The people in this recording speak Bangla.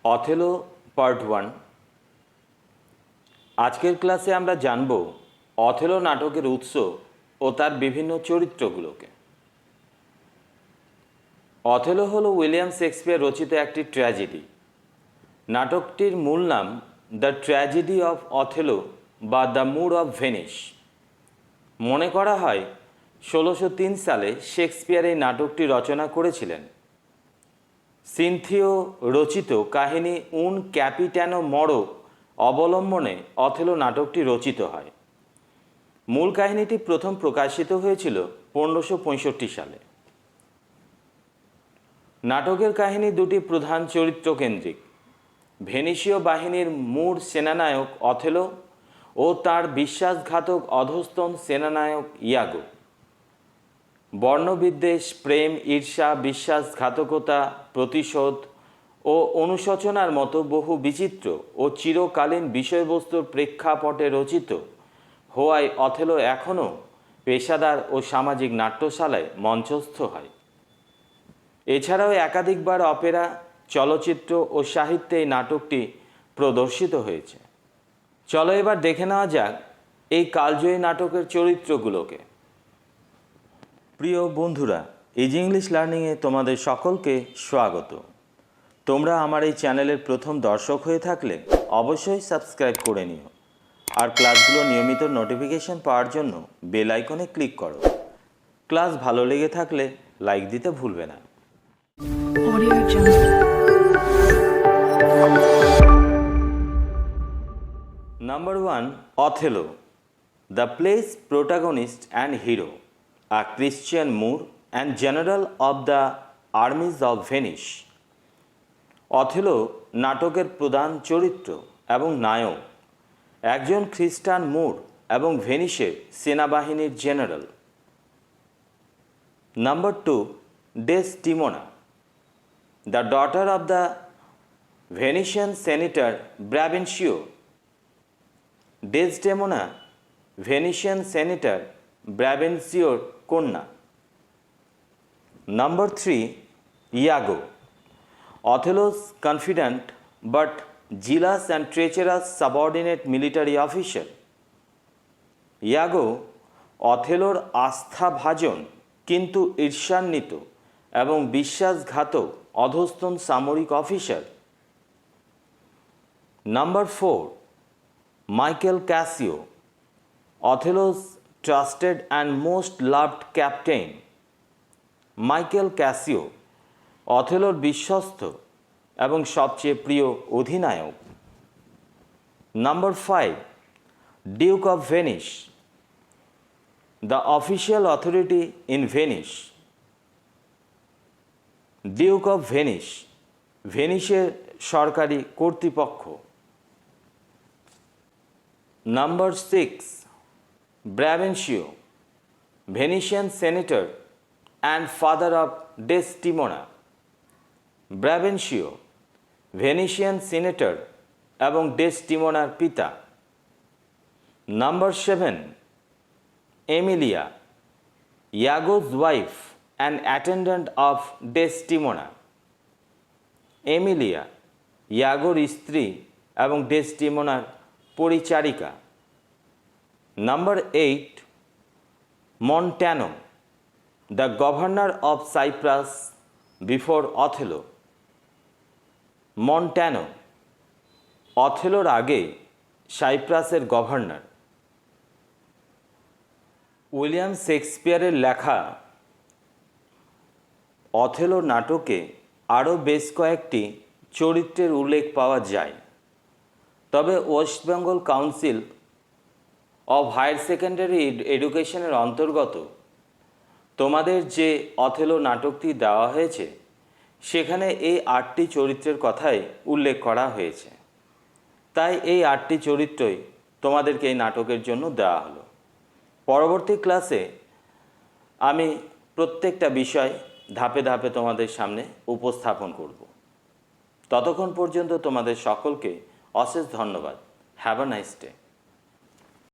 Othello part 1। আজকের ক্লাসে আমরা জানব অথেলো নাটকের উৎস ও তার বিভিন্ন চরিত্রগুলোকে। অথেলো হলো উইলিয়াম শেক্সপিয়ার রচিত একটি ট্র্যাজেডি। নাটকটির মূল নাম দ্য ট্র্যাজেডি অফ অথেলো বা দ্য মুর অফ ভেনিস। মনে করা হয় 1603 সালে শেক্সপিয়ার এই নাটকটি রচনা করেছিলেন। সিনথিও রচিত কাহিনী উন ক্যাপিটানো মরো অবলম্বনে অথেলো নাটকটি রচিত হয়। মূল কাহিনীটি প্রথম প্রকাশিত হয়েছিল 1565 সালে। নাটকের কাহিনী দুটি প্রধান চরিত্র কেন্দ্রিক। ভেনিসীয় বাহিনীর মূল সেনানায়ক অথেলো ও তার বিশ্বাসঘাতক অধস্তন সেনানায়ক ইয়াগো। বর্ণবিদ্বেষ, প্রেম, ঈর্ষা, বিশ্বাসঘাতকতা, প্রতিশোধ ও অনুশোচনার মতো বহু বিচিত্র ও চিরকালীন বিষয়বস্তুর প্রেক্ষাপটে রচিত হওয়ায় অথেলো এখনও পেশাদার ও সামাজিক নাট্যশালায় মঞ্চস্থ হয়। এছাড়াও একাধিকবার অপেরা, চলচ্চিত্র ও সাহিত্যে এই নাটকটি প্রদর্শিত হয়েছে। চলো এবার দেখে নেওয়া যাক এই কালজয়ী নাটকের চরিত্রগুলোকে। প্রিয় বন্ধুরা, ইজি ইংলিশ লার্নিংয়ে তোমাদের সকলকে স্বাগত। তোমরা আমার এই চ্যানেলের প্রথম দর্শক হয়ে থাকলে অবশ্যই সাবস্ক্রাইব করে নিও আর ক্লাসগুলো নিয়মিত নোটিফিকেশন পাওয়ার জন্য বেল আইকনে ক্লিক করো। ক্লাস ভালো লেগে থাকলে লাইক দিতে ভুলবে না। Number 1. Othello. The play's protagonist and hero, a Christian Moor and general of the armies of Venice. Othello নাটকের প্রধান চরিত্র এবং নায়ক, একজন খ্রিস্টান মুর এবং ভেনিসের সেনাবাহিনীর জেনারেল। Number 2. Desdemona, the daughter of the Venetian senator Brabantio. Desdemona Venetian senator ব্রাবেন্সিওর কন্যা। Number 3. Iago, Othello's confidant but jealous and treacherous subordinate military officer. Iago অথেলোর আস্থাভাজন কিন্তু ঈর্ষান্বিত এবং বিশ্বাসঘাতক অধস্তন সামরিক officer. Number 4. Michael Cassio, Othello's trusted and most loved captain. Michael Cassio অথেলোর বিশ্বস্ত এবং সবচেয়ে প্রিয় অধিনায়ক। Number 5. Duke of Venice, the official authority in Venice. Duke of Venice ভেনিসের সরকারি কর্তৃপক্ষ। Number 6. Brabantio, Venetian senator and father of Desdemona. Brabantio, Venetian senator এবং ডেসটিমোনার পিতা। Number 7. Emilia, Iago's wife and attendant of Desdemona. Emilia ইয়াগোর স্ত্রী এবং ডেসটিমোনার পরিচারিকা। Number 8. Montano, the governor of Cyprus before Othello. Montano অথেলোর আগে সাইপ্রাসের গভর্নর। উইলিয়াম শেক্সপিয়ারের লেখা অথেলো নাটকে আরও বেশ কয়েকটি চরিত্রের উল্লেখ পাওয়া যায়। তবে West Bengal council of higher secondary এডুকেশনের অন্তর্গত তোমাদের যে অথেলো নাটকটি দেওয়া হয়েছে সেখানে এই 8টি চরিত্রের কথাই উল্লেখ করা হয়েছে। তাই এই 8টি চরিত্রই তোমাদেরকে এই নাটকের জন্য দেওয়া হলো। পরবর্তী ক্লাসে আমি প্রত্যেকটা বিষয় ধাপে ধাপে তোমাদের সামনে উপস্থাপন করব। ততক্ষণ পর্যন্ত তোমাদের সকলকে অশেষ ধন্যবাদ। Have a nice day.